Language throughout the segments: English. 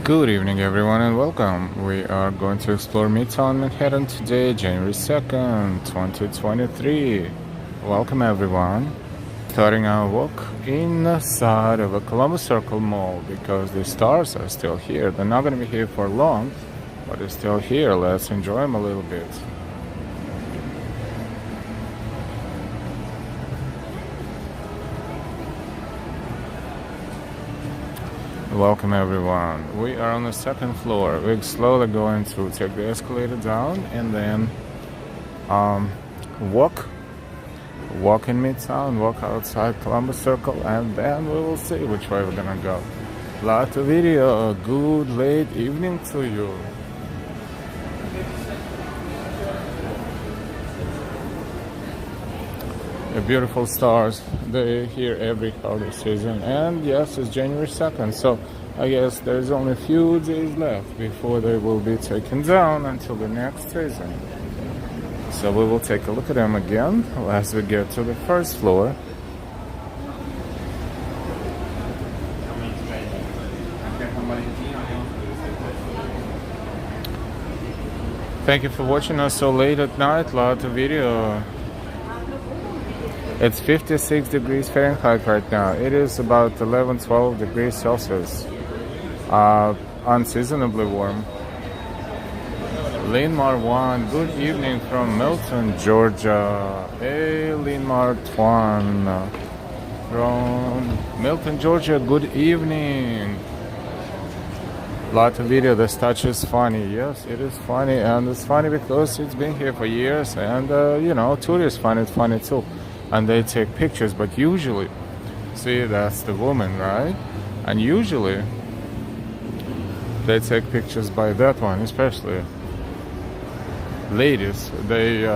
Good evening, everyone, and welcome. We are going to explore Midtown Manhattan today, January 2nd, 2023. Welcome, everyone. Starting our walk inside of a Columbus Circle Mall because the stars are still here. They're not going to be here for long, but they're still here. Let's enjoy them a little bit. Welcome, everyone. We are on the second floor. We're slowly going to take the escalator down and then walk in Midtown, walk outside Columbus Circle, and then we will see which way we're gonna go. Lot of video. A good late evening to you. The beautiful stars, they're here every holiday season, and yes, it's January 2nd, so I guess there's only a few days left before they will be taken down until the next season. So we will take a look at them again as we get to the first floor. Thank you for watching us so late at night. Lot of video. It's 56 degrees Fahrenheit right now. It is about 11-12 degrees Celsius. Unseasonably warm. Linmar 1, good evening from Milton, Georgia. Hey, Linmar 1 from Milton, Georgia, good evening. Lot of video. The statue is funny. Yes, it is funny, and it's funny because it's been here for years, and tourists find it funny too. And they take pictures, but usually, see, that's the woman, right? And usually they take pictures by that one, especially ladies. They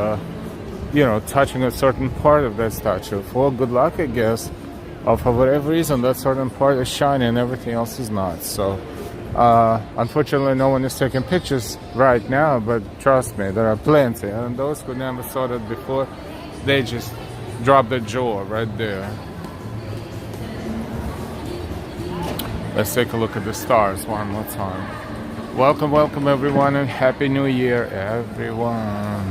touching a certain part of that statue for good luck, I guess, or for whatever reason that certain part is shiny and everything else is not. So unfortunately no one is taking pictures right now, but trust me, there are plenty, and those who never saw that before, they just drop the jaw right there. Let's take a look at the stars one more time. Welcome everyone, and Happy New Year, everyone.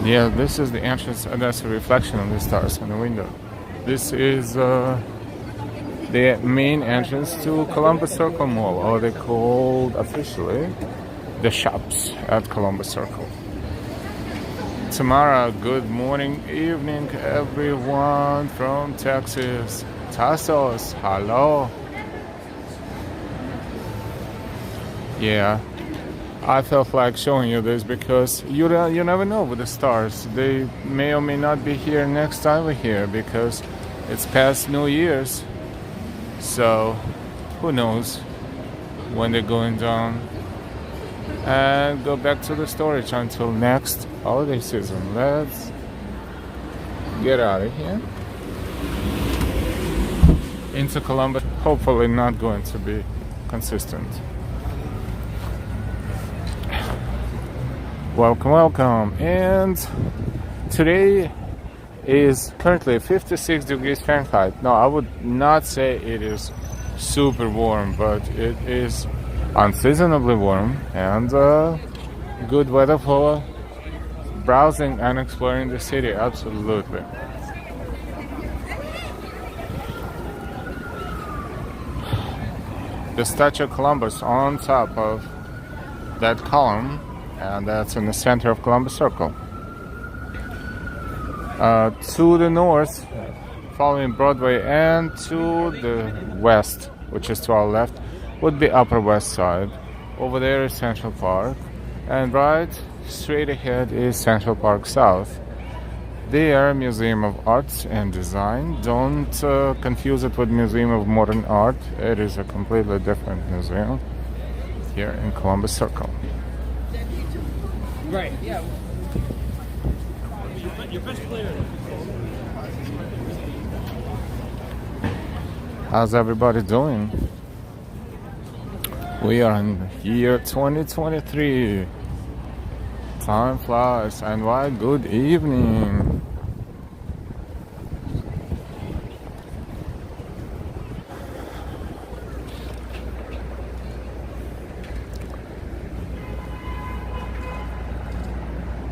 Yeah, this is the entrance, and that's a reflection of the stars on the window. This is the main entrance to Columbus Circle Mall, or they called officially the shops at Columbus Circle. Tamara, good morning, evening, everyone from Texas. Tassos, hello. Yeah, I felt like showing you this because you never know with the stars. They may or may not be here next time we're here because it's past New Year's. So who knows when they're going down. And go back to the storage until next holiday season. Let's get out of here into Columbus. Hopefully not going to be consistent. Welcome. And today is currently 56 degrees Fahrenheit. No, I would not say it is super warm, but it is unseasonably warm, and good weather for browsing and exploring the city. Absolutely. The Statue of Columbus on top of that column, and that's in the center of Columbus Circle. To the north, following Broadway, and to the west, which is to our left, would be Upper West Side. Over there is Central Park, and right straight ahead is Central Park South. There, Museum of Arts and Design. Don't confuse it with Museum of Modern Art. It is a completely different museum here in Columbus Circle. Right, yeah. Your best player. How's everybody doing? We are in the year 2023. Time flies, and why good evening.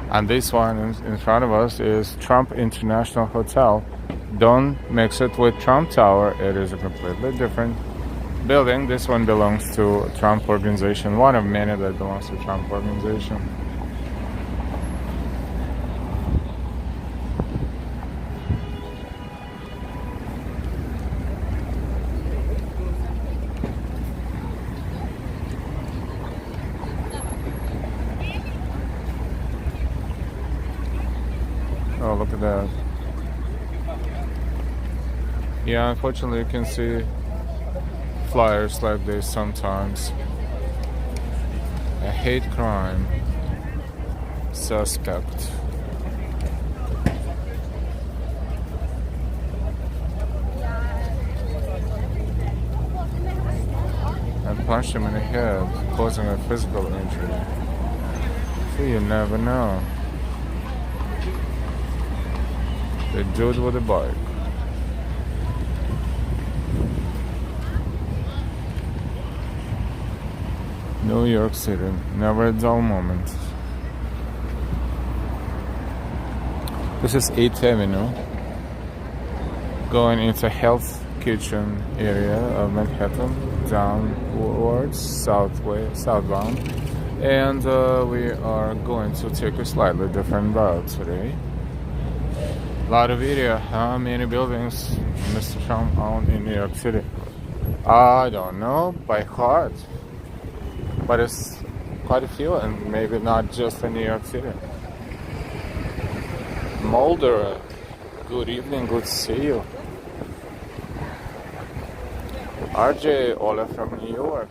And this one in front of us is Trump International Hotel. Don't mix it with Trump Tower. It is a completely different building. This one belongs to Trump Organization, one of many that belongs to Trump Organization. Oh, look at that. Yeah, unfortunately you can see flyers like this sometimes. A hate crime suspect. And punched him in the head, causing a physical injury. So you never know. The dude with a bike. New York City, never a dull moment. This is 8th Avenue, going into Hell's Kitchen area of Manhattan, downwards, southbound. And we are going to take a slightly different route today. A lot of area. How many buildings Mr. Trump owned in New York City? I don't know by heart, but it's quite a few, and maybe not just in New York City. Mulder, good evening, good to see you. RJ, Ola from New York.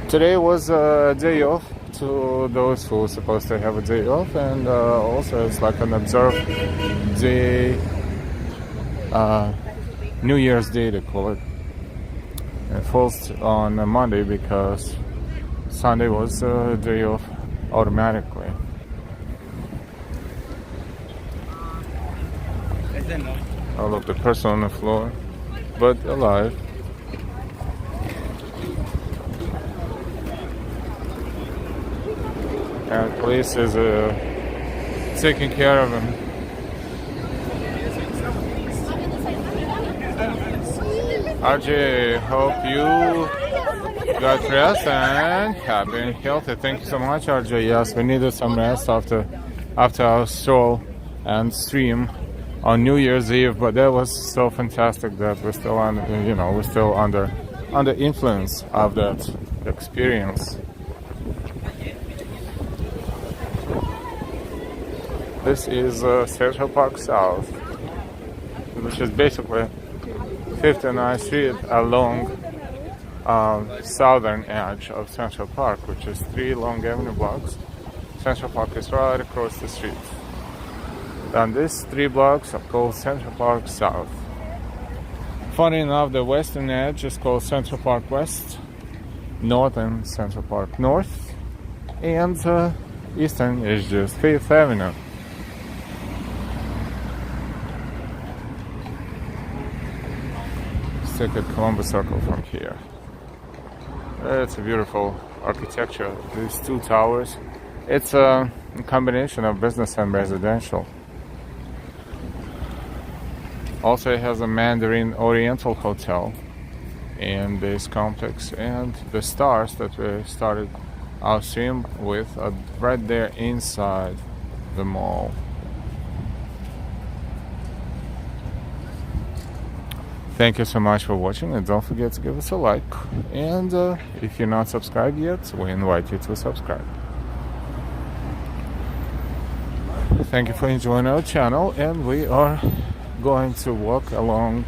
Today was a day off to those who are supposed to have a day off, and also it's like an observed day, New Year's Day they call it. It falls on a Monday because Sunday was a day off automatically. Oh look, the person on the floor, but alive. And police is taking care of him. RJ, hope you got rest and happy and healthy. Thank you so much, RJ. Yes, we needed some rest after our stroll and stream on New Year's Eve, but that was so fantastic that we're still under influence of that experience. This is Central Park South, which is basically 59th Street along southern edge of Central Park, which is 3 Long Avenue blocks. Central Park is right across the street. And these 3 blocks are called Central Park South. Funny enough, the western edge is called Central Park West, northern Central Park North, and eastern is just 5th Avenue. Let's take a Columbus Circle from here. It's a beautiful architecture. These 2 towers. It's a combination of business and residential. Also, it has a Mandarin Oriental Hotel in this complex, and the stars that we started our stream with are right there inside the mall. Thank you so much for watching, and don't forget to give us a like. And if you're not subscribed yet, we invite you to subscribe. Thank you for enjoying our channel, and we are going to walk along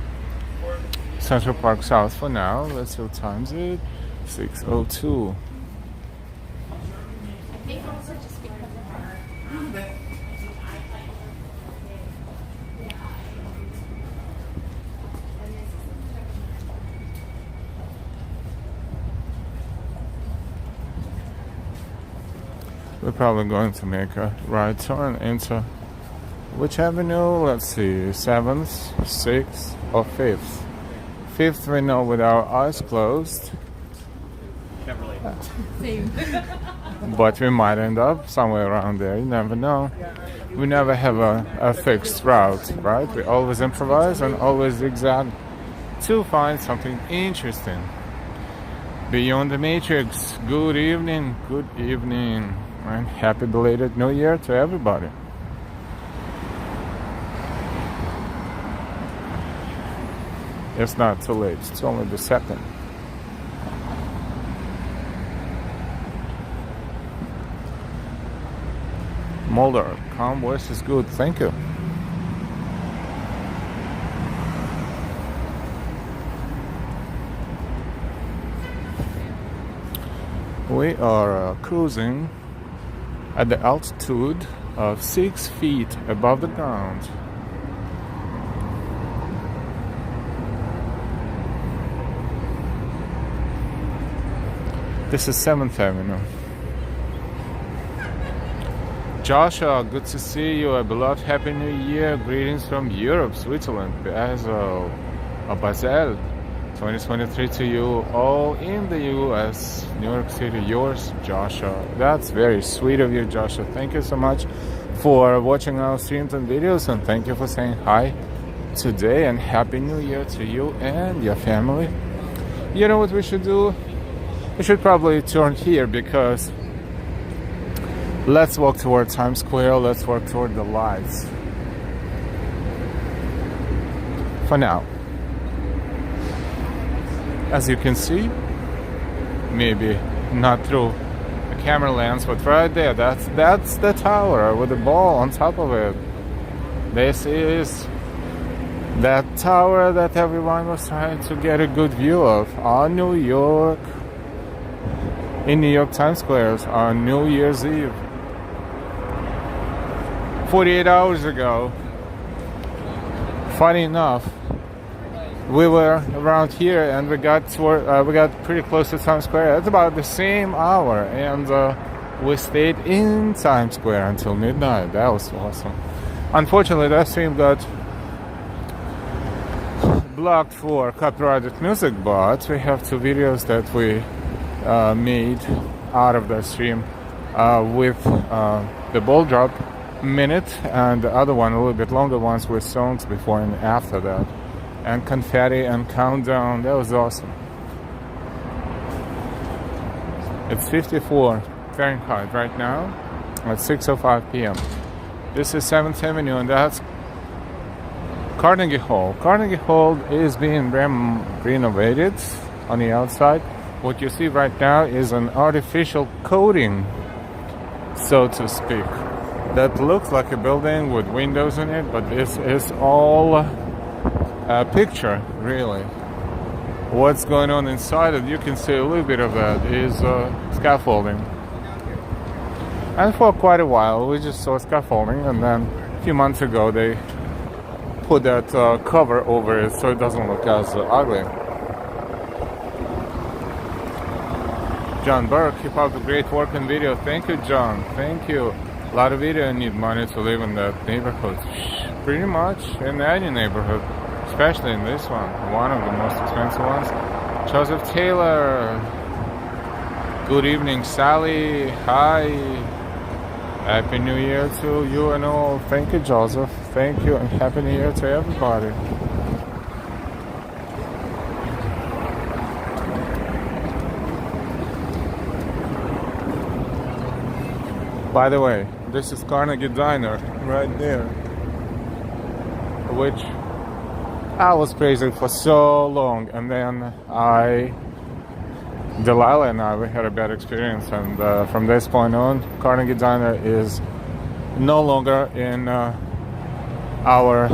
Central Park South for now. Let's see what time is it. 6:02. We're probably going to make a right turn into which avenue? Let's see, 7th, 6th, or 5th. 5th we know with our eyes closed. Chevrolet. Same. But we might end up somewhere around there. You never know. We never have a fixed route, right? We always improvise and always zigzag to find something interesting. Beyond the Matrix, good evening, and happy belated New Year to everybody. It's not too late, it's only the 2nd. Mulder, calm voice is good, thank you. We are cruising at the altitude of 6 feet above the ground. This is 7th Avenue. Joshua, good to see you. A beloved Happy New Year. Greetings from Europe, Switzerland, Basel, Basel. 2023 to you, all in the US, New York City. Yours, Joshua. That's very sweet of you, Joshua. Thank you so much for watching our streams and videos, and thank you for saying hi today, and Happy New Year to you and your family. You know what we should do? We should probably turn here, because let's walk toward Times Square. Let's walk toward the lights. For now. As you can see, maybe not through a camera lens, but right there, that's the tower with the ball on top of it. This is that tower that everyone was trying to get a good view of on New York. In New York Times Square on New Year's Eve. 48 hours ago, funny enough, we were around here and we got pretty close to Times Square at about the same hour, and we stayed in Times Square until midnight. That was awesome. Unfortunately, that stream got blocked for copyrighted music, but we have 2 videos that we made out of that stream with the ball drop minute, and the other one a little bit longer ones with songs before and after that, and confetti and countdown. That was awesome. It's 54 Fahrenheit right now at 6:05 p.m. This is 7th Avenue, and that's Carnegie Hall. Carnegie Hall is being renovated on the outside. What you see right now is an artificial coating, so to speak, that looks like a building with windows in it, but this is all a picture, really. What's going on inside it, you can see a little bit of that, is scaffolding. And for quite a while, we just saw scaffolding, and then a few months ago, they put that cover over it so it doesn't look as ugly. John Burke, keep up the great work in video. Thank you, John. Thank you. A lot of video need money to live in that neighborhood. Pretty much in any neighborhood, especially in this one of the most expensive ones. Joseph Taylor. Good evening, Sally. Hi. Happy New Year to you and all. Thank you, Joseph. Thank you, and Happy New Year to everybody. By the way, this is Carnegie Diner right there, which I was praising for so long, and then Delilah and I, we had a bad experience, and from this point on, Carnegie Diner is no longer in our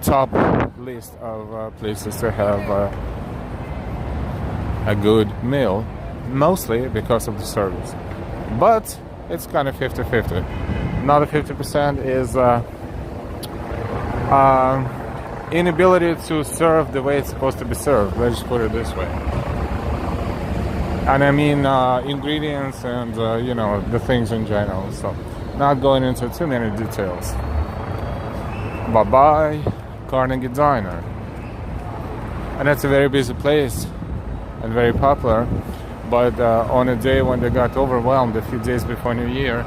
top list of places to have a good meal, mostly because of the service. But it's kind of 50-50. Another 50% is inability to serve the way it's supposed to be served. Let's just put it this way. And I mean ingredients and the things in general. So not going into too many details. Bye-bye, Carnegie Diner. And it's a very busy place and very popular. but on a day when they got overwhelmed a few days before New Year,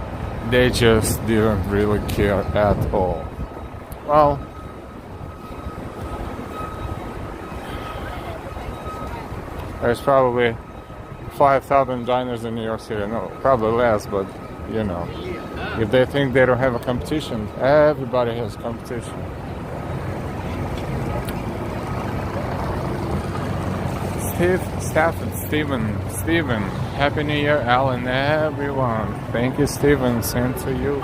they just didn't really care at all. Well, there's probably 5,000 diners in New York City. No, probably less, but you know, if they think they don't have a competition, everybody has competition. Stafford, Stephen, Happy New Year, Alan, everyone. Thank you, Stephen. Same to you.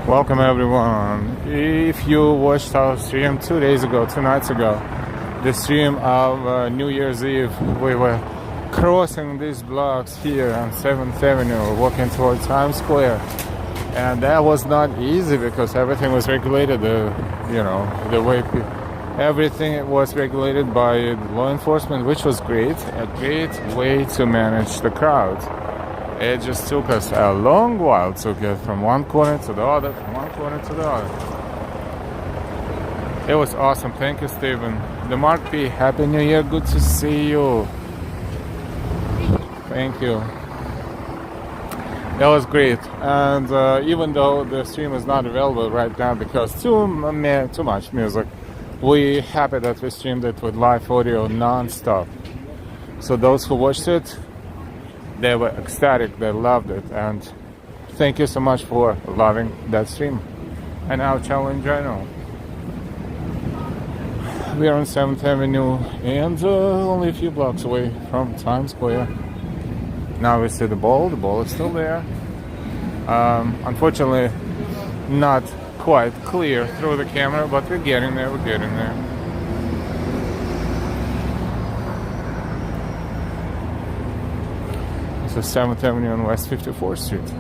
Welcome everyone. If you watched our stream 2 nights ago, the stream of New Year's Eve, we were crossing these blocks here on 7th Avenue, walking towards Times Square. And that was not easy because everything was regulated, the way everything was regulated by law enforcement, which was great, a great way to manage the crowd. It just took us a long while to get from one corner to the other, from one corner to the other. It was awesome. Thank you, Stephen. The Mark P, Happy New Year. Good to see you. Thank you. That was great. And even though the stream is not available right now because too much music, we're happy that we streamed it with live audio non-stop. So those who watched it, they were ecstatic, they loved it, and thank you so much for loving that stream and our channel in general. We are on 7th Avenue and only a few blocks away from Times Square. Now we see the ball is still there. Unfortunately, not quite clear through the camera, but we're getting there. So 7th Avenue and West 54th Street.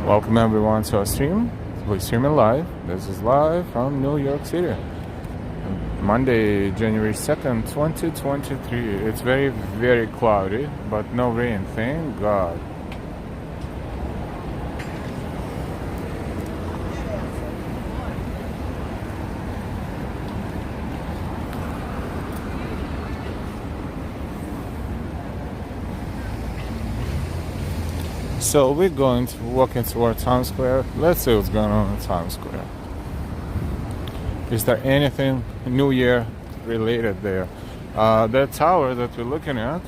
Welcome everyone to our stream. We're streaming live. This is live from New York City. Monday, January 2nd, 2023. It's very, very cloudy, but no rain. Thank God. So we're going to walk into our Times Square. Let's see what's going on in Times Square. Is there anything New Year related there? The tower that we're looking at,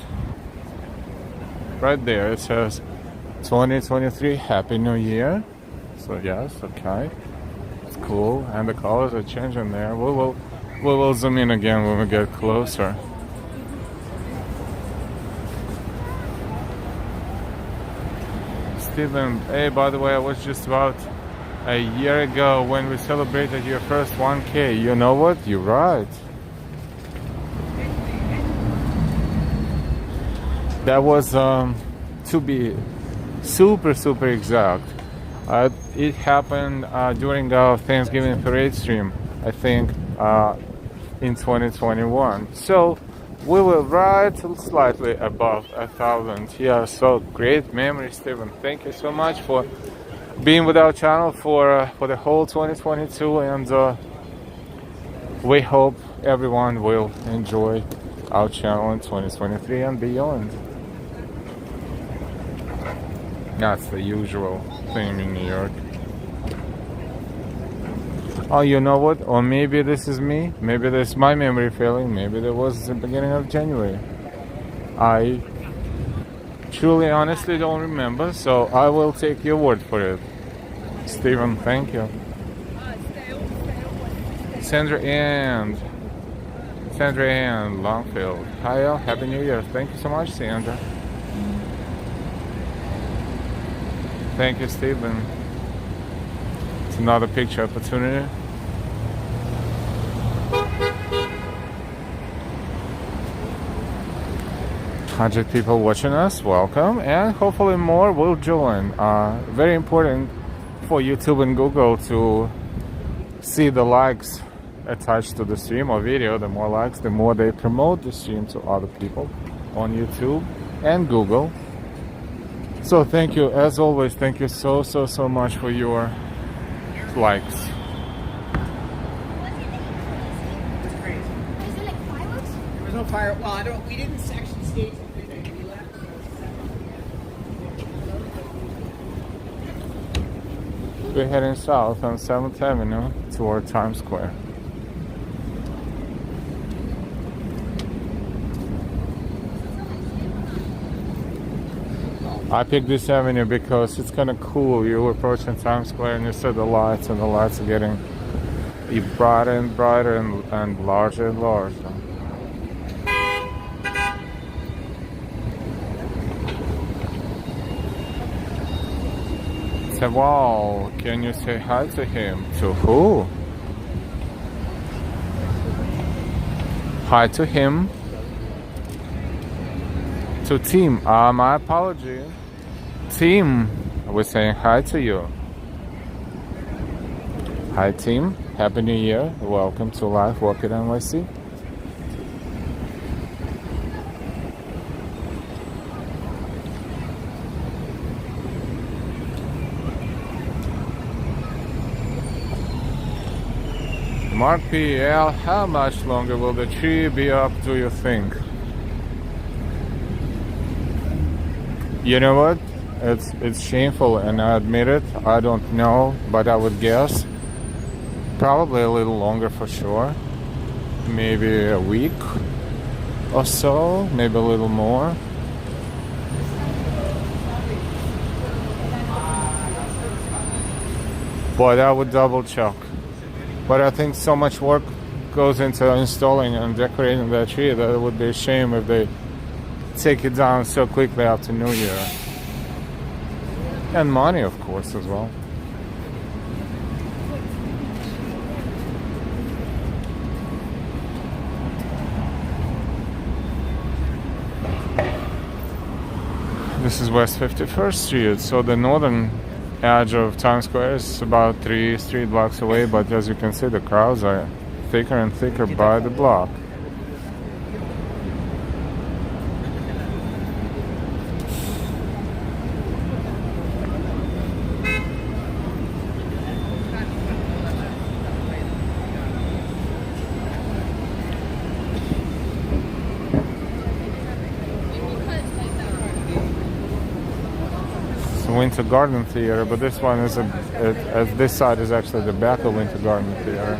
right there, it says 2023 Happy New Year. So yes, okay, it's cool, and the colors are changing there. We will zoom in again when we get closer. Stephen, hey, by the way, I was just about a year ago when we celebrated your first 1K. You know what? You're right. That was, to be super exact, it happened during our Thanksgiving parade stream, I think, in 2021. So we were right slightly above 1,000. Yeah, so great memory, Stephen. Thank you so much for being with our channel for the whole 2022, and we hope everyone will enjoy our channel in 2023 and beyond. That's the usual thing in New York. Oh, you know what? Or maybe this is me. Maybe this is my memory failing. Maybe that was the beginning of January. I truly, honestly don't remember, so I will take your word for it. Stephen, thank you. Sandra and Longfield. Hi, all. Happy New Year. Thank you so much, Sandra. Thank you, Stephen. It's another picture opportunity. 100 people watching us, welcome, and hopefully more will join. Very important for YouTube and Google to see the likes attached to the stream or video. The more likes, the more they promote the stream to other people on YouTube and Google. So thank you, as always, thank you so much for your likes. It's crazy. Is it like fireworks? There was no fire. Well, we didn't section stage anything. We left. We're heading south on 7th Avenue toward Times Square. I picked this avenue because it's kind of cool. You're approaching Times Square and you see the lights, and the lights are getting brighter and brighter and larger and larger. So, wow, can you say hi to him? To who? Hi to him. To Tim. My apology. Tim, we're saying hi to you. Hi, Tim. Happy New Year. Welcome to Life Walk at NYC. Mark PL, how much longer will the tree be up, do you think? You know what? It's shameful, and I admit it. I don't know, but I would guess probably a little longer for sure. Maybe a week or so, maybe a little more. But I would double check. But I think so much work goes into installing and decorating that tree that it would be a shame if they take it down so quickly after New Year. And money, of course, as well. This is West 51st Street, so the northern edge of Times Square is about 3 street blocks away, but as you can see, the crowds are thicker and thicker by the block. Winter Garden Theater, but this one is this side is actually the back of Winter Garden Theater.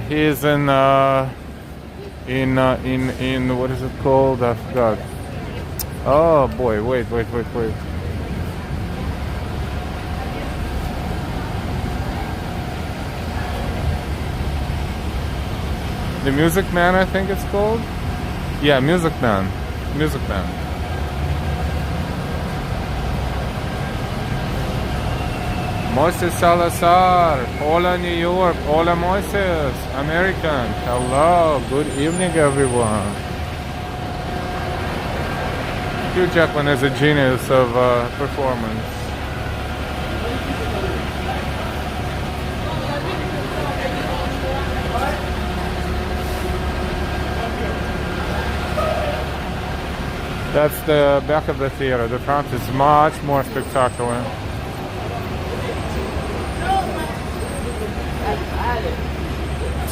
He's in what is it called? I forgot. Oh boy, wait. The Music Man, I think it's called. Yeah, Music Man. Moises Salazar. Hola, New York. Hola, Moises. American. Hello. Good evening, everyone. Hugh Jackman is a genius of performance. That's the back of the theater. The front is much more spectacular.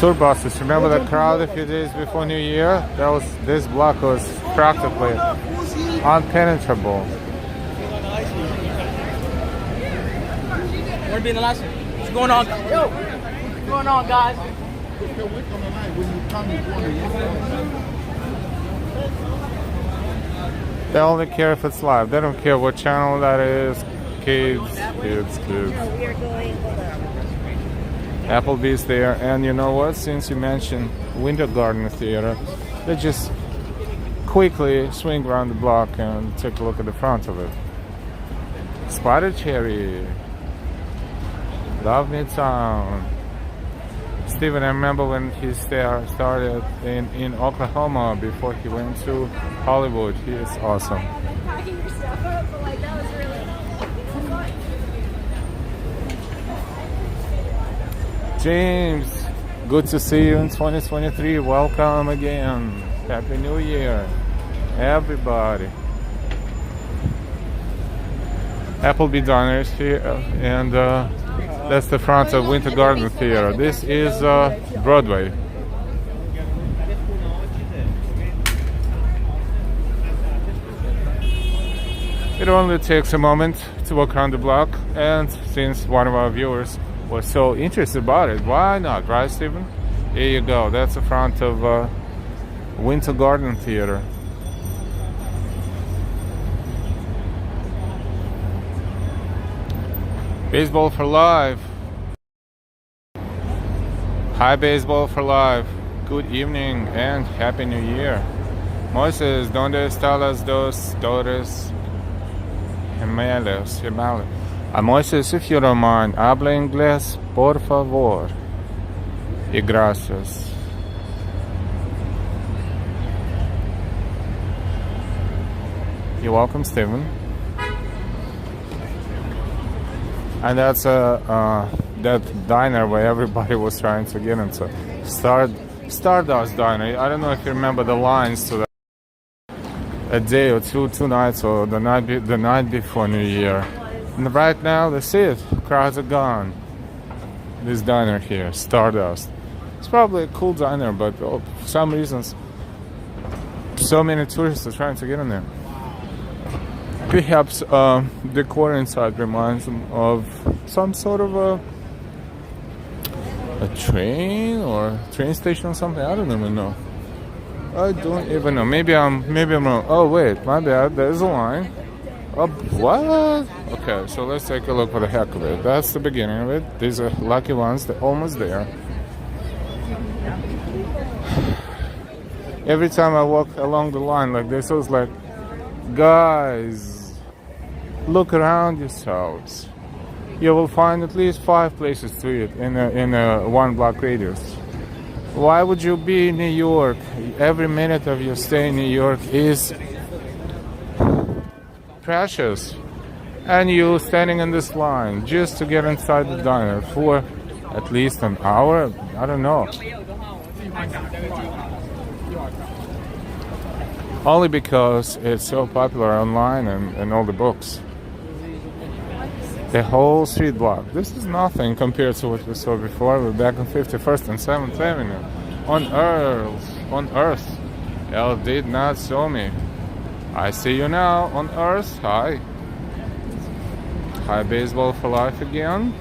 Tour buses. Remember the crowd a few days before New Year? This block was practically unpenetrable. Wanna be in the last one? What's going on? Yo, what's going on, guys? They only care if it's live. They don't care what channel that is. Kids. No, we are going. Applebee's there, and you know what? Since you mentioned Winter Garden Theater, they just quickly swing around the block and take a look at the front of it. Spider Cherry. Love Midtown. Steven, I remember when he started in Oklahoma before he went to Hollywood. He is awesome. Packing your stuff up, but like that was really fun. James, good to see you in 2023. Welcome again. Happy New Year, everybody. Applebee Diners here, and that's the front of Winter Garden Theater. This is Broadway. It only takes a moment to walk around the block, and since one of our viewers was so interested about it, why not, right, Stephen? Here you go. That's the front of Winter Garden Theater. Baseball for Life. Hi, Baseball for Life. Good evening and Happy New Year. Moises, ¿dónde están las dos daughters gemelas? Moises, if you don't mind, habla inglés, por favor. Y gracias. You're welcome, Stephen. And that's that diner where everybody was trying to get into. Stardust Diner. I don't know if you remember the lines to that. A day or two nights, or the night before New Year. And right now, that's it. Crowds are gone. This diner here, Stardust. It's probably a cool diner, but for some reasons, so many tourists are trying to get in there. Perhaps the decor inside reminds them of some sort of a train or train station or something. I don't even know. I don't even know. Maybe I'm wrong. Oh wait, my bad. There's a line. Oh, what? Okay, so let's take a look for the heck of it. That's the beginning of it. These are lucky ones. They're almost there. Every time I walk along the line like this, I was like, guys, look around yourselves. You will find at least 5 places to eat in a 1 block radius. Why would you be in New York? Every minute of your stay in New York is precious. And you standing in this line just to get inside the diner for at least an hour? I don't know. Only because it's so popular online and all the books. The whole street block. This is nothing compared to what we saw before. We're back on 51st and 7th Avenue. On Earth. Elle did not show me. I see you now on Earth. Hi. Hi, Baseball for Life again.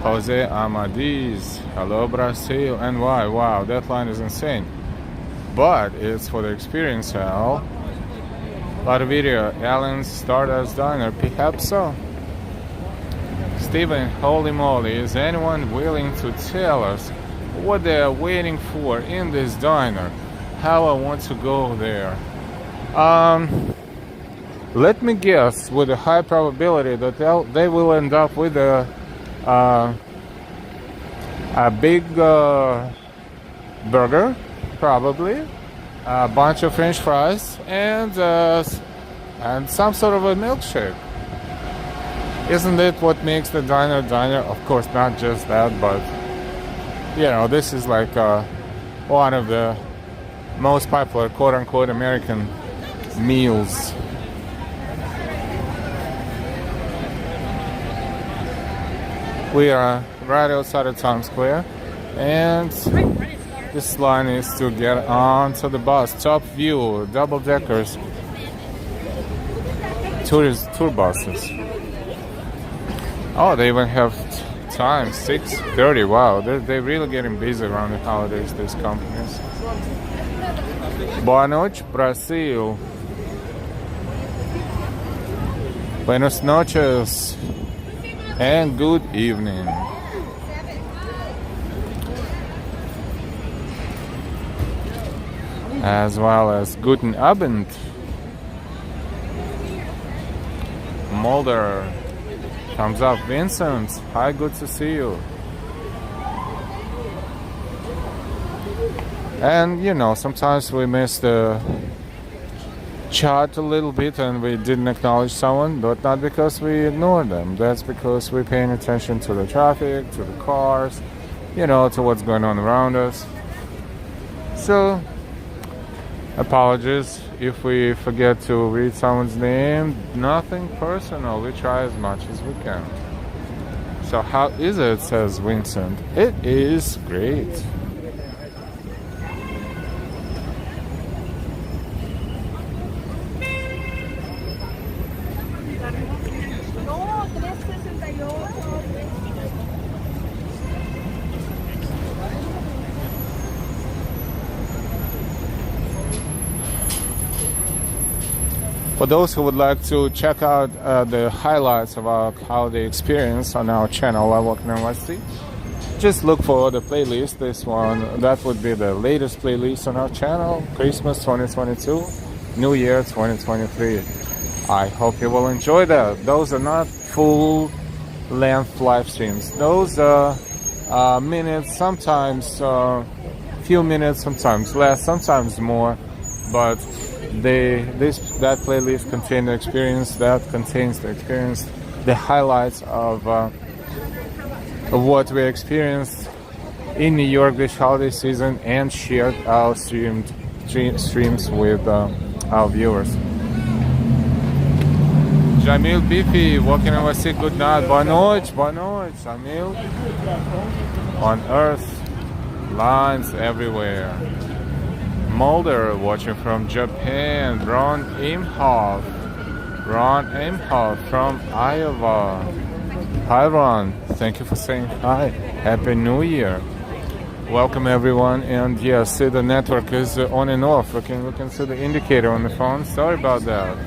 Jose Amadiz. Hello, Brazil. And why? Wow, that line is insane. But it's for the experience, Al. Video, Allen's Stardust Diner, perhaps so. Stephen, holy moly, is anyone willing to tell us what they are waiting for in this diner? How I want to go there. Let me guess, with a high probability that they will end up with a big burger, probably. A bunch of French fries and some sort of a milkshake. Isn't it what makes the diner? Of course, not just that, but you know, this is like one of the most popular quote-unquote American meals. We are right outside of Times Square, and this line is to get onto the bus. Top view, double deckers, tour buses. Oh, they even have time, 6:30. Wow, they're really getting busy around the holidays, these companies. Boa noite, Brasil. Buenas noches and good evening. As well as Guten Abend. Mulder. Thumbs up. Vincent, hi, good to see you. And you know, sometimes we miss the chat a little bit and we didn't acknowledge someone, but not because we ignored them. That's because we're paying attention to the traffic, to the cars, you know, to what's going on around us. So, apologies if we forget to read someone's name. Nothing personal. We try as much as we can. So how is it, says Vincent. It is great. No, 368. For those who would like to check out the highlights of our holiday experience on our channel, I Walk in NYC, just look for the playlist. This one, that would be the latest playlist on our channel, Christmas 2022, New Year 2023. I hope you will enjoy that. Those are not full-length live streams. Those are minutes, sometimes few minutes, sometimes less, sometimes more, but that playlist contains the experience, the highlights of what we experienced in New York this holiday season, and shared our streams with our viewers. Jamil Bifi, walking in NYC, good night. Boa noite, Jamil. On Earth, lines everywhere. Mulder watching from Japan. Ron Imhoff from Iowa. Hi Ron, thank you for saying hi. Happy New Year. Welcome everyone. And yeah, see, the network is on and off. We can see the indicator on the phone. Sorry about that.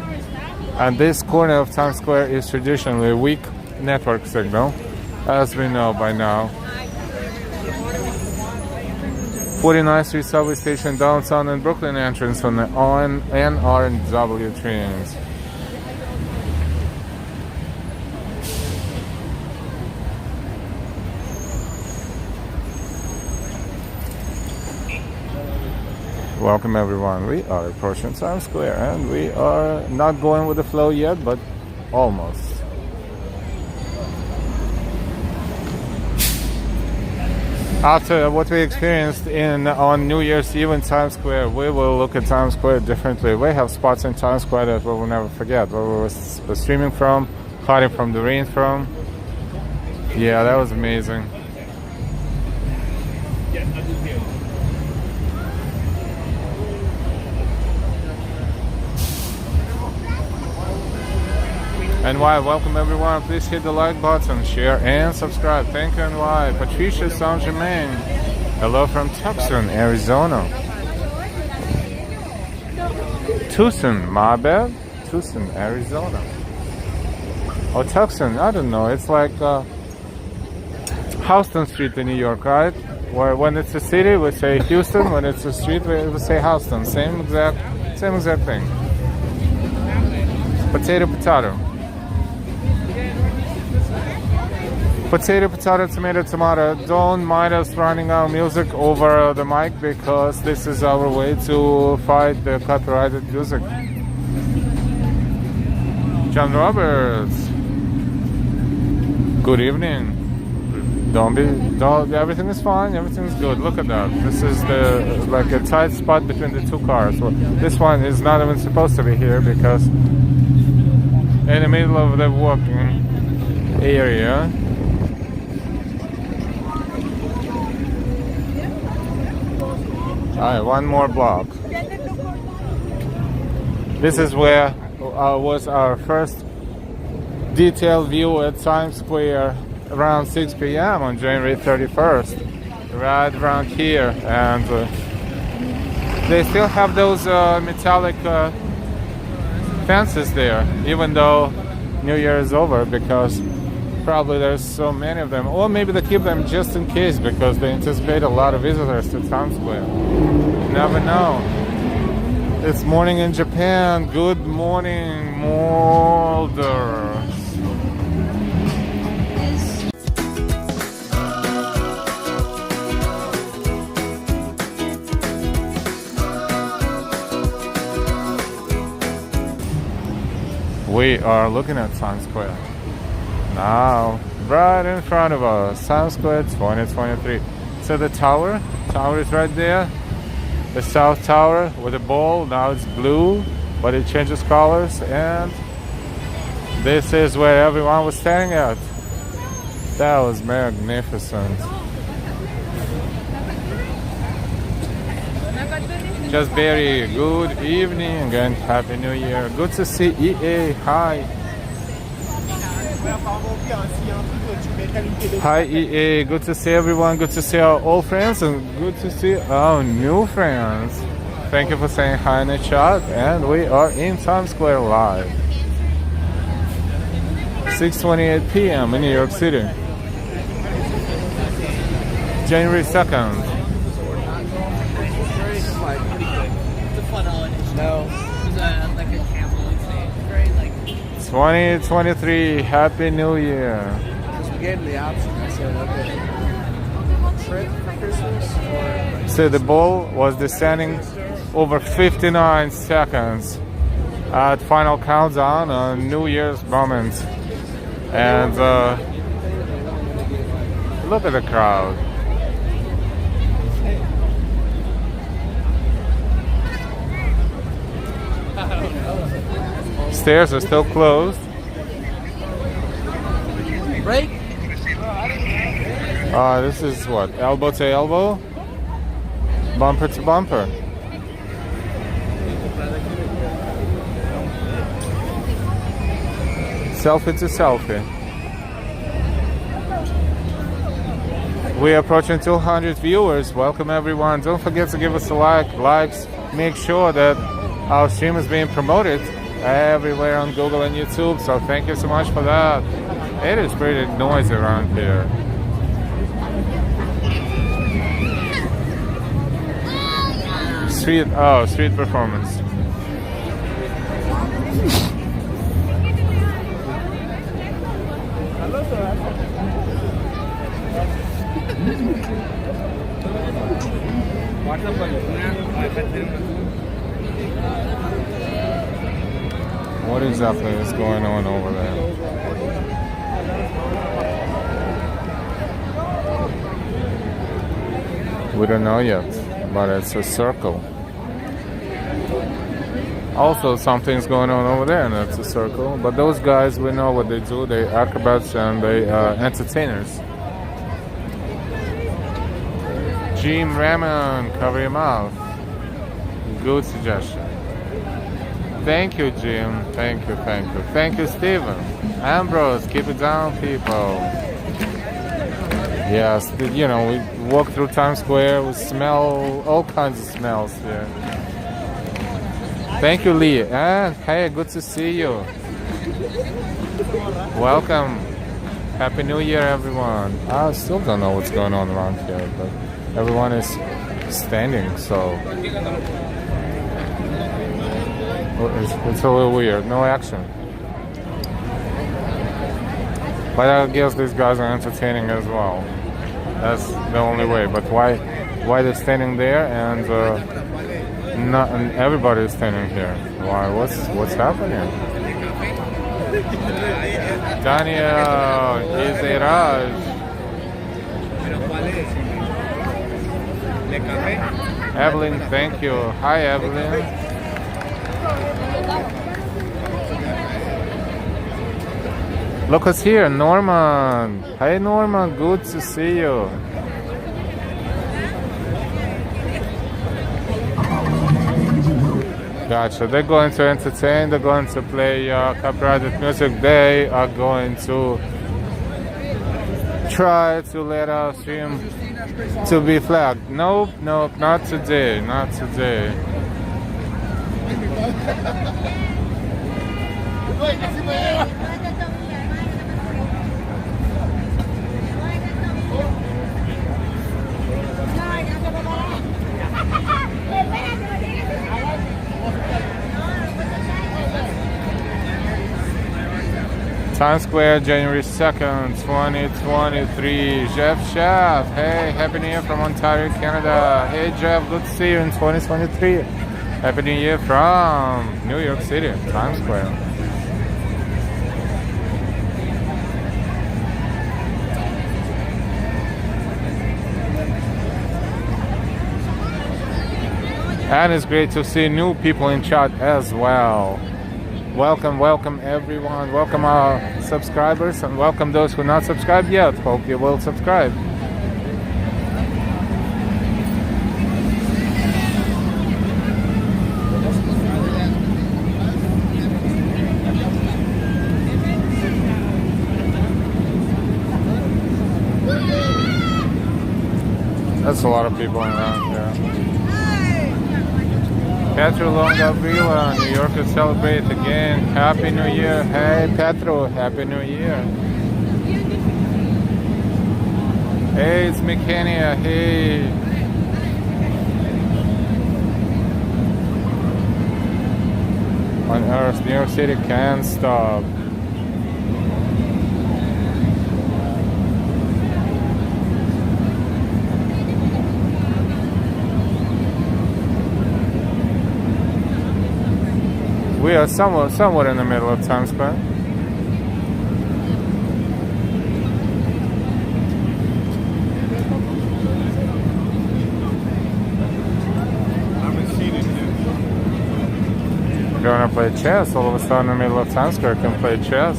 And this corner of Times Square is traditionally a weak network signal, as we know by now. 49th Street subway station downtown and Brooklyn entrance on the NR and W trains. Welcome everyone. We are approaching Times Square and we are not going with the flow yet, but almost. After what we experienced on New Year's Eve in Times Square, we will look at Times Square differently. We have spots in Times Square that we will never forget, where we were streaming from, hiding from the rain from. Yeah, that was amazing. NY, welcome everyone. Please hit the like button, share and subscribe. Thank you, NY. Patricia Saint Germain. Hello from Tucson, Arizona. Tucson, my bad. Tucson, Arizona. Oh, Tucson, I don't know. It's like Houston Street in New York, right? Where when it's a city, we say Houston. When it's a street, we say Houston. Same exact thing. Potato, potato. Potato, potato, tomato, tomato. Don't mind us running our music over the mic because this is our way to fight the copyrighted music. John Roberts. Good evening. Everything is fine. Everything is good. Look at that. This is like a tight spot between the two cars. Well, this one is not even supposed to be here because in the middle of the walking area. Alright, one more block. This is where was our first detailed view at Times Square around 6 p.m. on January 31st. Right around here. And they still have those metallic fences there, even though New Year is over, because probably there's so many of them. Or maybe they keep them just in case because they anticipate a lot of visitors to Times Square. You never know. It's morning in Japan. Good morning, Mulder. We are looking at Times Square. Now, right in front of us, Times Square 2023. So the tower is right there. The South Tower with a ball. Now it's blue, but it changes colors. And this is where everyone was standing at. That was magnificent. Just very good evening and Happy New Year. Good to see EA. Hi. Hi EA. Good to see everyone. Good to see our old friends and good to see our new friends. Thank you for saying hi in the chat. And we are in Times Square live. 6:28 p.m. in New York City. January 2nd. No. It was like a camel thing. Very like 2023, Happy New Year. because we gave him the option. I said, okay. Trip for Christmas or So the ball was descending over 59 seconds at final countdown on New Year's moment. And look at the crowd. Stairs are still closed. break. This is what? Elbow to elbow? Bumper to bumper. Selfie to selfie. We're approaching 200 viewers. Welcome everyone. Don't forget to give us a likes. Make sure that our stream is being promoted everywhere on Google and YouTube. So thank you so much for that. It is pretty noisy around here. Street performance. What exactly is going on over there? We don't know yet, but it's a circle. Also, something's going on over there, and it's a circle. But those guys, we know what they do. They acrobats and they entertainers. Jim Raymond, cover your mouth. Good suggestion. Thank you, Jim. Thank you. Thank you, Steven. Ambrose, keep it down, people. Yes, you know, we walk through Times Square, we smell all kinds of smells here. Thank you, Lee. And hey, good to see you. Welcome. Happy New Year, everyone. I still don't know what's going on around here, but everyone is standing, so it's a little weird. No action. But I guess these guys are entertaining as well. That's the only way. But why they're standing there and and everybody is standing here? Why? What's happening? Daniel, Iziraj. Evelyn, thank you. Hi, Evelyn. Look who's here, Norman. Hey, Norman, good to see you. Gotcha. They're going to entertain. They're going to play copyrighted music. They are going to try to let our stream to be flagged. Nope, not today. Not today. Times Square, January 2nd, 2023. Jeff, hey, Happy New Year from Ontario, Canada. Hey, Jeff, good to see you in 2023. Happy New Year from New York City, Times Square. And it's great to see new people in chat as well. Welcome, welcome everyone. Welcome our subscribers and welcome those who not subscribed yet. Hope you will subscribe. That's a lot of people around here. Petro Longavilla, New Yorkers celebrate again. Happy New Year. Hey Petro, Happy New Year. Hey, it's McKenna. Hey. On Earth, New York City can't stop. We are somewhat in the middle of Times Square. If you want to play chess, all of a sudden in the middle of Times Square, you can play chess.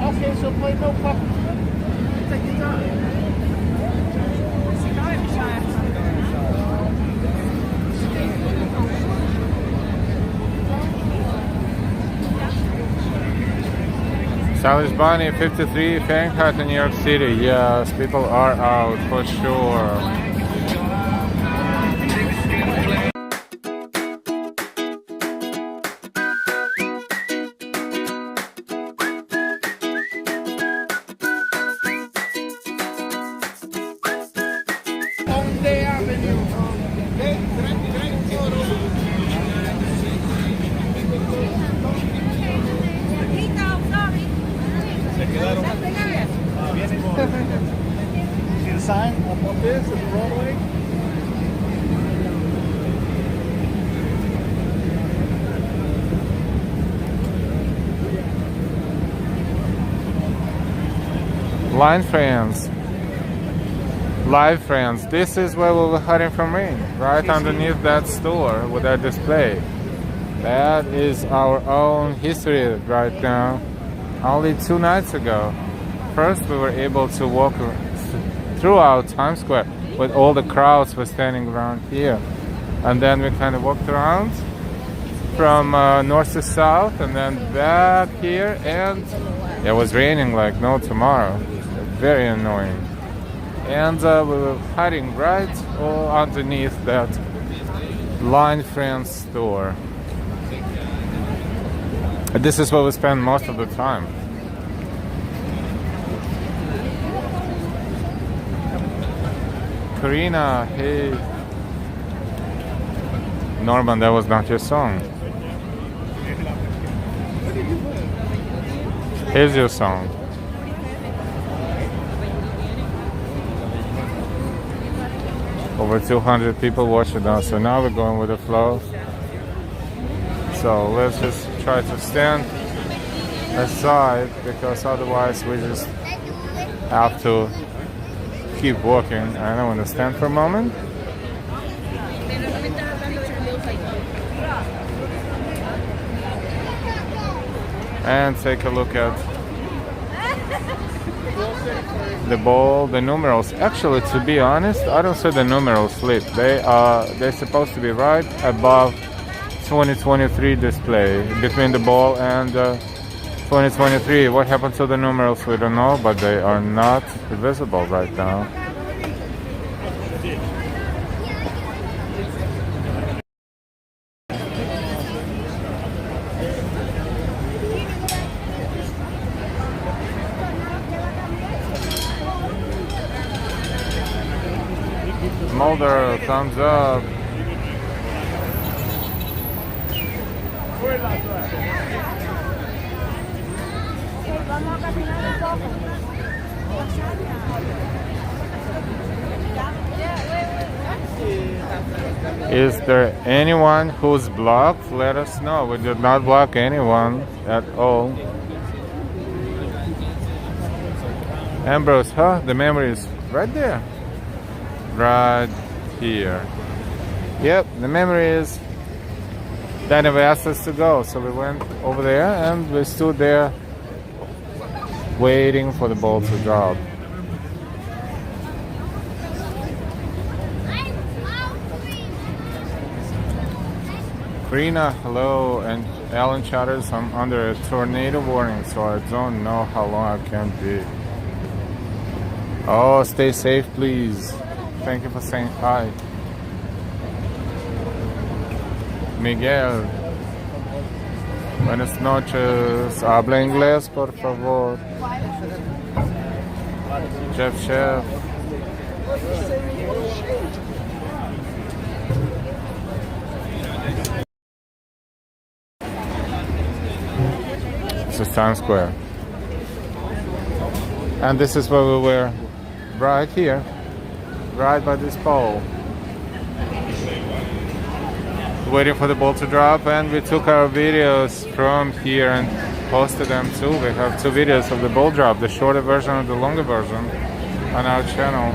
Okay, so play no puppets. Take your time. Stylish Bonnie, 53, Fahrenheit in New York City. Yes, people are out for sure. See the sign up this at Broadway? Line friends, live friends, this is where we were hiding from rain, right underneath that store with that display. That is our own history right now. Only 2 nights ago, first we were able to walk throughout Times Square with all the crowds were standing around here, and then we kind of walked around from north to south and then back here, and it was raining like no tomorrow. Very annoying. And we were hiding right underneath that Line Friends store. And this is where we spend most of the time. Karina, hey. Norman, that was not your song. Here's your song. Over 200 people watching us, so now we're going with the flow. So let's just try to stand aside, because otherwise we just have to keep walking. I don't want to stand for a moment. And take a look at the ball, the numerals. Actually, to be honest, I don't see the numerals lit. They're supposed to be right above 2023 display, between the ball and 2023. What happened to the numerals, we don't know, but they are not visible right now. Mulder, thumbs up. Is there anyone who's blocked? Let us know. We did not block anyone at all. Ambrose, huh? The memory is right there. right here. Yep, the memory is. Then they asked us to go, so we went over there and we stood there waiting for the ball to drop. Karina, hello, and Alan Chatters, I'm under a tornado warning, so I don't know how long I can be. Oh, stay safe, please. Thank you for saying hi. Miguel, buenas noches. Habla inglés, por favor. Chef. This is Times Square. And this is where we were, right here, right by this pole. Waiting for the ball to drop, and we took our videos from here and posted them too. We have 2 videos of the ball drop, the shorter version and the longer version, on our channel.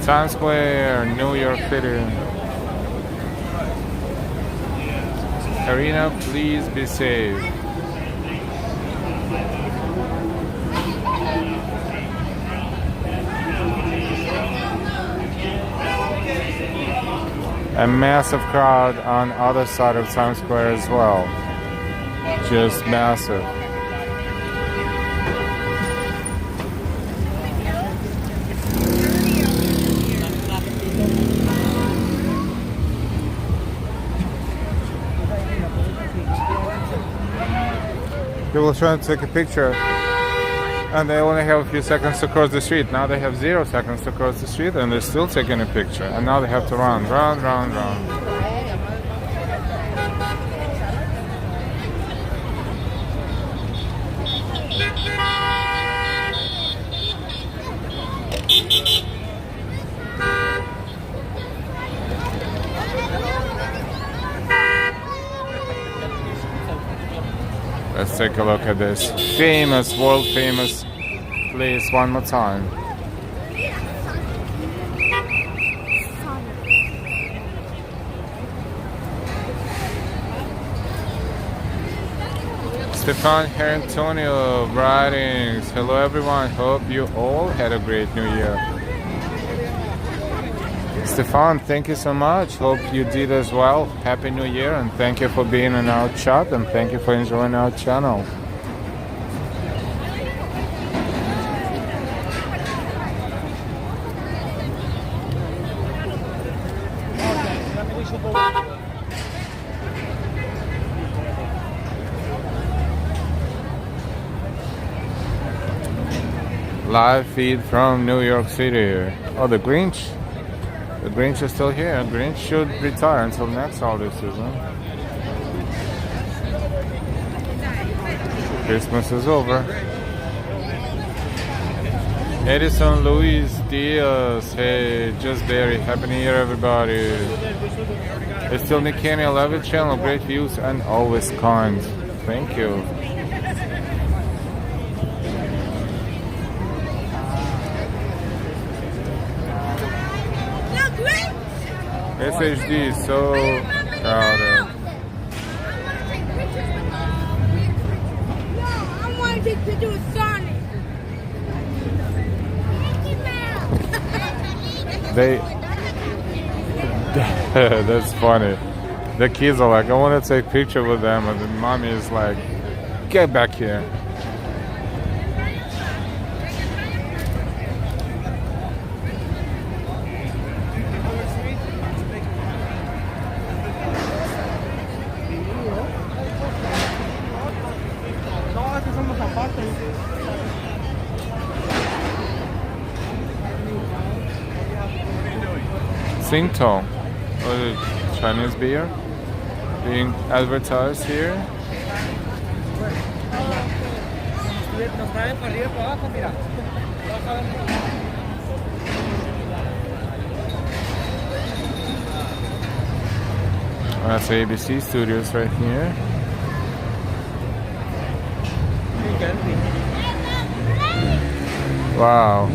Times Square, New York City. Karina, please be safe. A massive crowd on other side of Times Square as well. Just massive. People trying to take a picture and they only have a few seconds to cross the street. Now they have 0 seconds to cross the street and they're still taking a picture. And now they have to run. Let's take a look at this famous, world famous place one more time. Stefan Antonio writings. Hello everyone, hope you all had a great new year. Stefan, thank you so much. Hope you did as well. Happy New Year, and thank you for being in our chat, and thank you for enjoying our channel. Live feed from New York City. Oh, the Grinch. The Grinch is still here. Grinch should retire until next holiday season. Christmas is over. Edison Luis Diaz. Hey, just Barry. Happy New Year, everybody. It's still Nick Kenny. I love your channel. Great views and always kind. Thank you. SHD is so crowded. I want to take pictures with Sonic. That's funny. The kids are like, I want to take a picture with them, and then mommy is like, get back here. Singtong, Chinese beer, being advertised here. That's ABC Studios right here. Wow.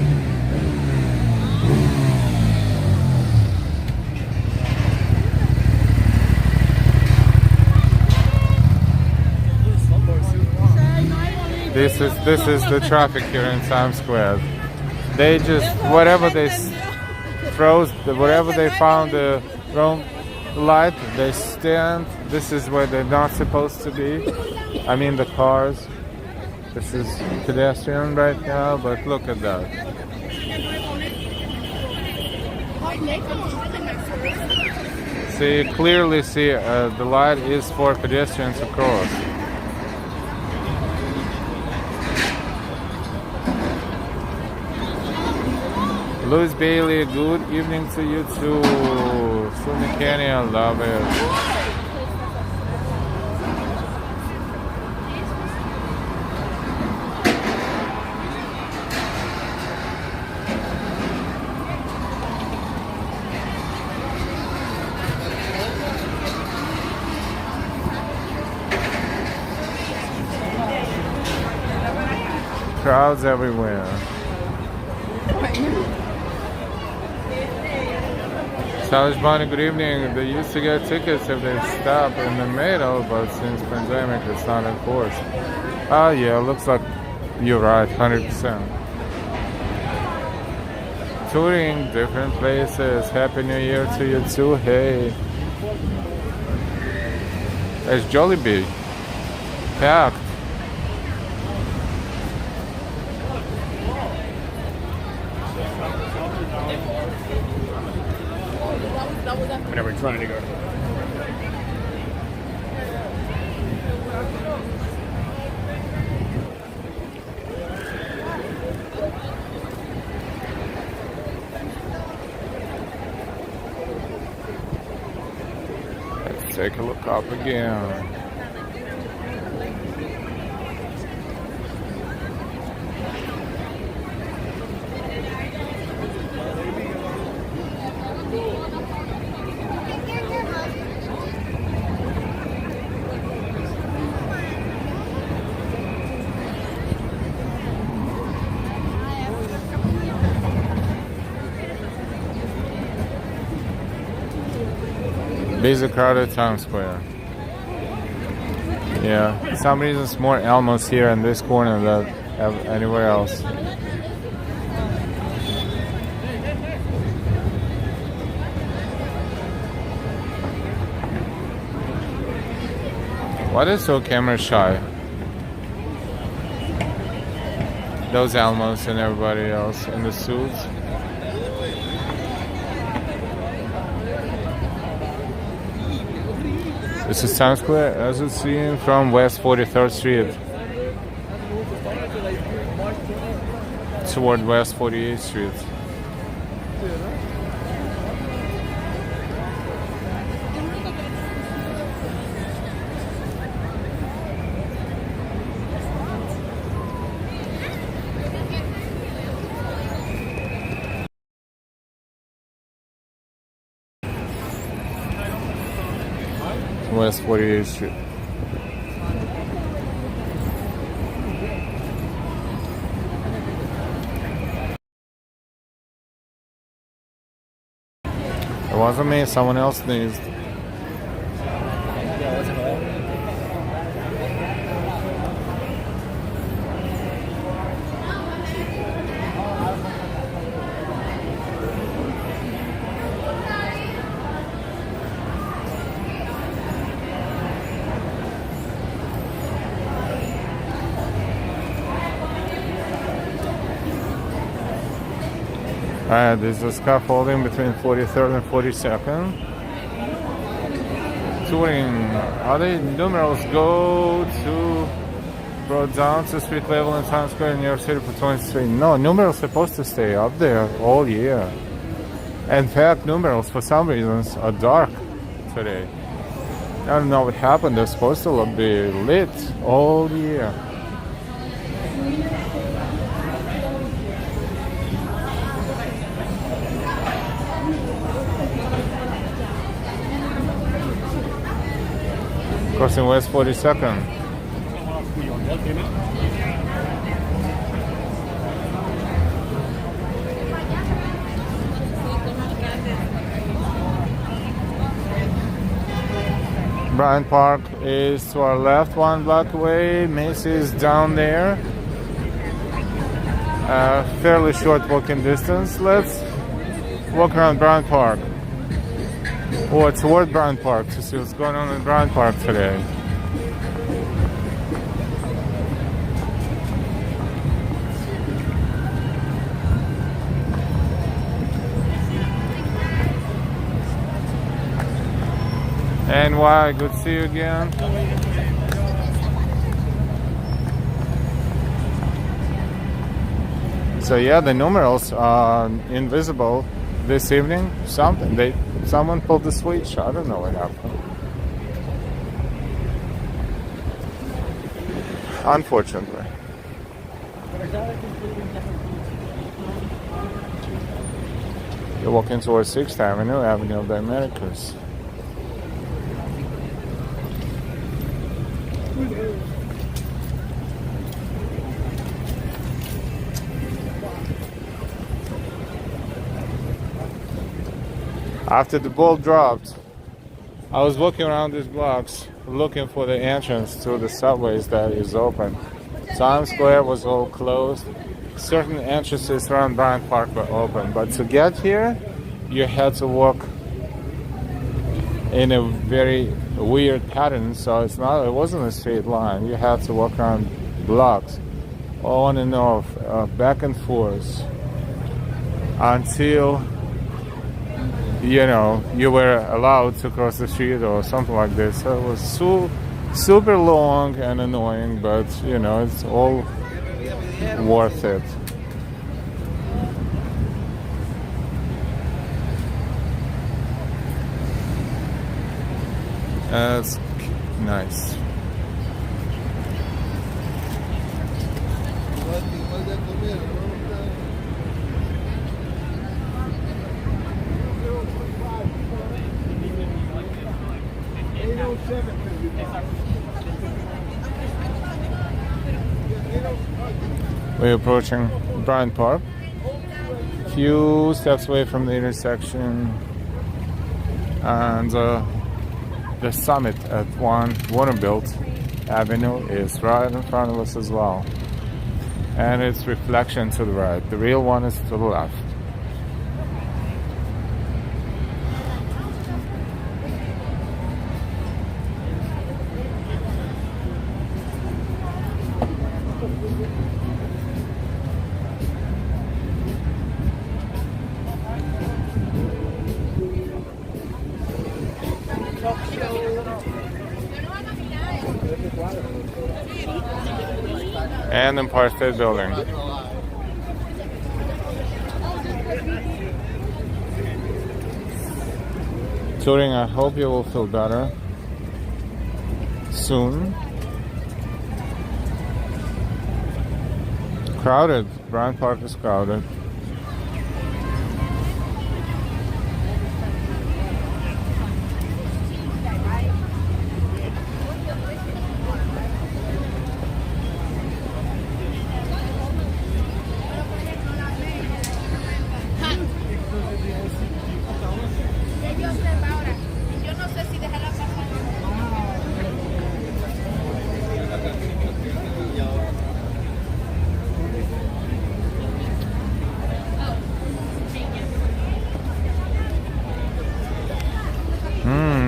This is the traffic here in Times Square. They just whatever they whatever they found the wrong light, they stand. This is where they're not supposed to be. I mean the cars. This is pedestrian right now, but look at that. See, you clearly see the light is for pedestrians to cross. Louis Bailey, good evening to you too. Sunny Kenny, I love it. Crowds everywhere. Salvage Bonnie, good evening. They used to get tickets if they stop in the middle, but since pandemic it's not enforced. Oh yeah, looks like you're right, 100%. Touring different places. Happy New Year to you too. Hey. It's Jollibee. Packed. Whenever you're trying to go. Let's take a look up again. Busy crowded Times Square. Yeah, for some reason it's more Elmos here in this corner than anywhere else. What is so camera shy? Those Elmos and everybody else in the suits. This is Times Square as it's seen from West 43rd Street toward West 48th Street. West 48th Street. It wasn't me, someone else sneezed. There's a scaffolding between 43rd and 42nd. Touring. Other numerals go to brought down to street level in Times Square in New York City for 23. No, numerals supposed to stay up there all year. In fact, numerals for some reasons are dark today. I don't know what happened. They're supposed to be lit all year. Crossing West 42nd. Bryant Park is to our left, 1 block away. Macy's down there. Fairly short walking distance. Let's walk around Bryant Park. Or toward Bryant Park to see what's going on in Bryant Park today. NY, good to see you again. So yeah, the numerals are invisible this evening. Someone pulled the switch. I don't know what happened. Unfortunately. You're walking towards 6th Avenue, Avenue of the Americas. After the ball dropped, I was walking around these blocks looking for the entrance to the subways that is open. Times Square was all closed. Certain entrances around Bryant Park were open, but to get here, you had to walk in a very weird pattern. So it wasn't a straight line. You had to walk around blocks, on and off, back and forth, until you were allowed to cross the street or something like this. So it was super long and annoying, but it's all worth it. That's nice. We're approaching Bryant Park. Few steps away from the intersection, and the summit at 1 Vanderbilt Avenue is right in front of us as well. And its reflection to the right. The real one is to the left. And Empire State Building. Touring, I hope you will feel better soon. Crowded. Bryant Park is crowded.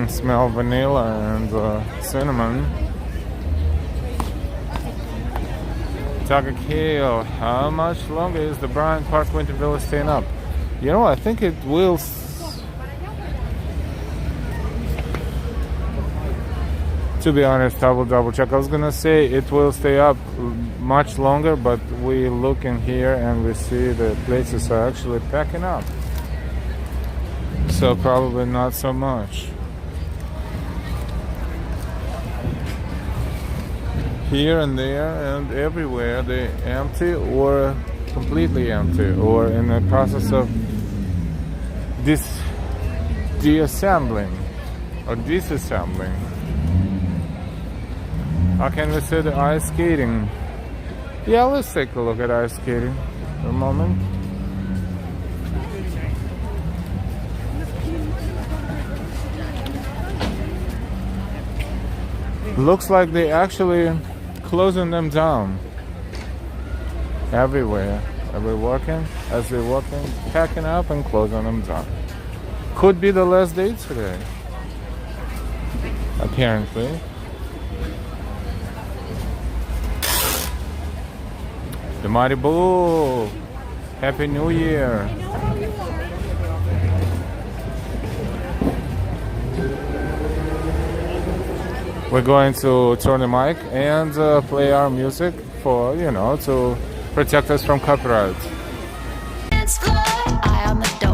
Smell vanilla and cinnamon. Tucker Kale, how much longer is the Bryant Park Winter Village staying up? I think it will. To be honest, I will double check. I was gonna say it will stay up much longer, but we look in here and we see the places are actually packing up. So probably not so much. Here and there and everywhere they're empty or completely empty or in the process of disassembling or disassembling. How can we see the ice skating? Yeah, let's take a look at ice skating for a moment. Looks like they actually closing them down everywhere. As they're working, packing up and closing them down. Could be the last day today, apparently. The Mighty Bull, Happy New Year. We're going to turn the mic and play our music for, to protect us from copyright. Eye on the door.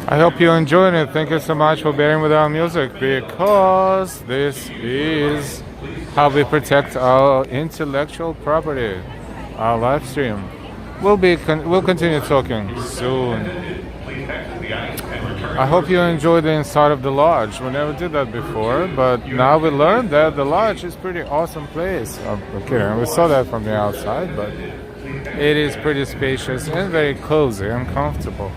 I hope you enjoyed it. Thank you so much for bearing with our music, because this is how we protect our intellectual property. Our live stream. We'll continue talking soon. I hope you enjoyed the inside of the lodge. We never did that before, but now we learned that the lodge is a pretty awesome place. I'm kidding. We saw that from the outside, but it is pretty spacious and very cozy and comfortable.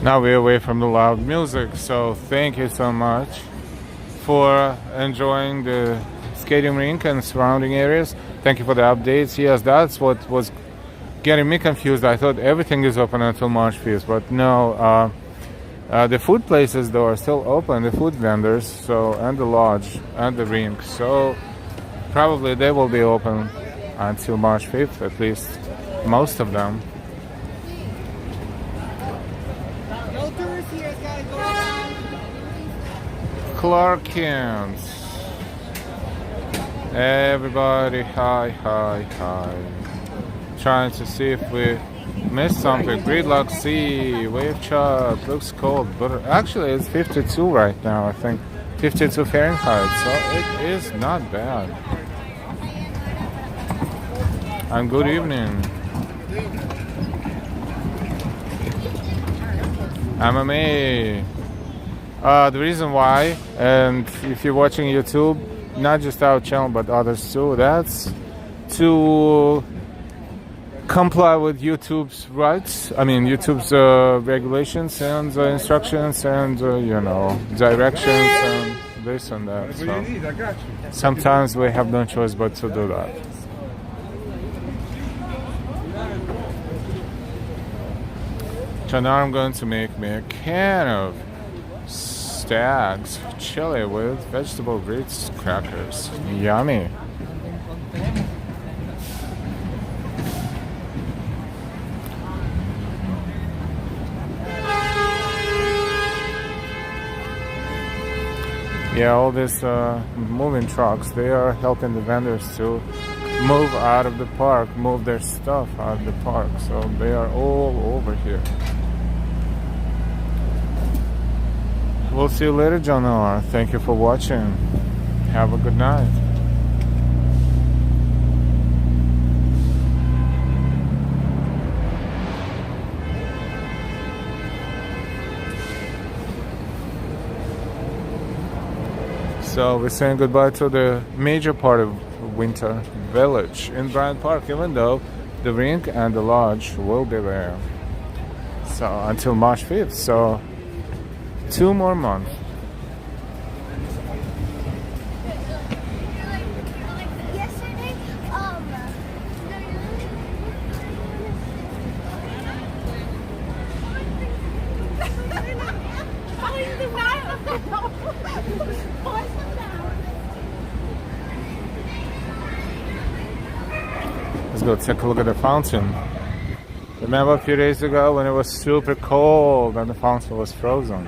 Now we're away from the loud music, so thank you so much for enjoying the skating rink and surrounding areas. Thank you for the updates. Yes, that's what was getting me confused. I thought everything is open until March 5th, but no. The food places though are still open, the food vendors, so, and the lodge and the rink. So probably they will be open until March 5th, at least most of them. Clarkins. Everybody, hi. Trying to see if we missed something. Gridlock C, wave chart, looks cold, but actually it's 52 right now, I think. 52 Fahrenheit, so it is not bad. And good evening. MMA. The reason why, and if you're watching YouTube, not just our channel but others too, that's to comply with YouTube's rights. I mean YouTube's regulations and instructions and directions and this and that. So sometimes we have no choice but to do that. So now I'm going to make me a can of Stag's chili with vegetable grits crackers. Yummy. Yeah, all these moving trucks, they are helping the vendors to move out of the park, move their stuff out of the park. So they are all over here. We'll see you later, John R. Thank you for watching. Have a good night. So we're saying goodbye to the major part of Winter Village in Bryant Park, even though the rink and the lodge will be there. So until March 5th. So 2 more months. Yesterday, Let's go take a look at the fountain. Remember a few days ago when it was super cold and the fountain was frozen?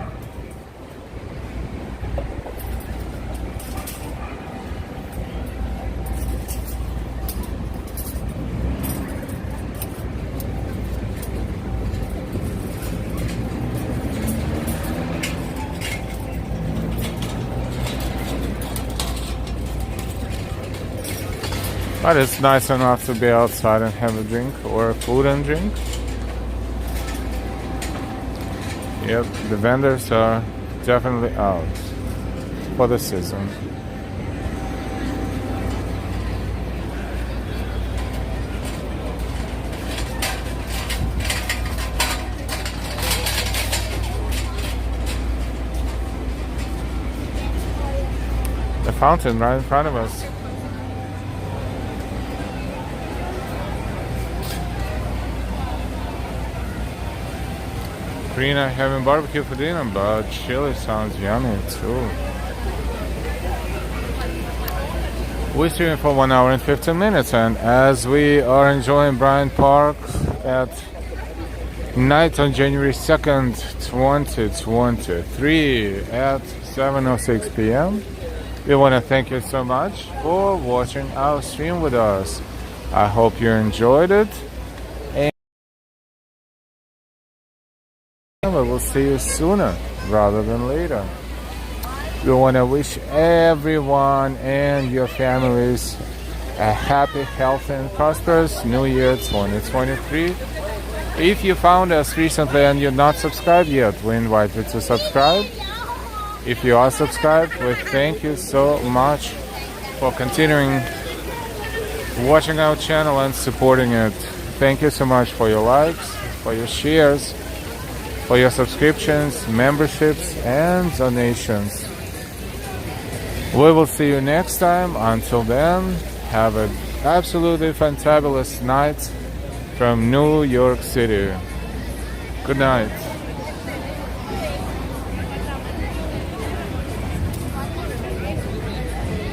But it's nice enough to be outside and have a drink or food and drink. Yep, the vendors are definitely out for the season. The fountain right in front of us. Karina having barbecue for dinner, but chili sounds yummy too. We're streaming for 1 hour and 15 minutes, and as we are enjoying Bryant Park at night on January 2nd, 2023 at 7:06 p.m., we want to thank you so much for watching our stream with us. I hope you enjoyed it. We will see you sooner rather than later. We want to wish everyone and your families a happy, healthy, and prosperous New Year 2023. If you found us recently and you're not subscribed yet, we invite you to subscribe. If you are subscribed, we thank you so much for continuing watching our channel and supporting it. Thank you so much for your likes, for your shares, for your subscriptions, memberships, and donations. We will see you next time. Until then, have an absolutely fantabulous night from New York City. Good night.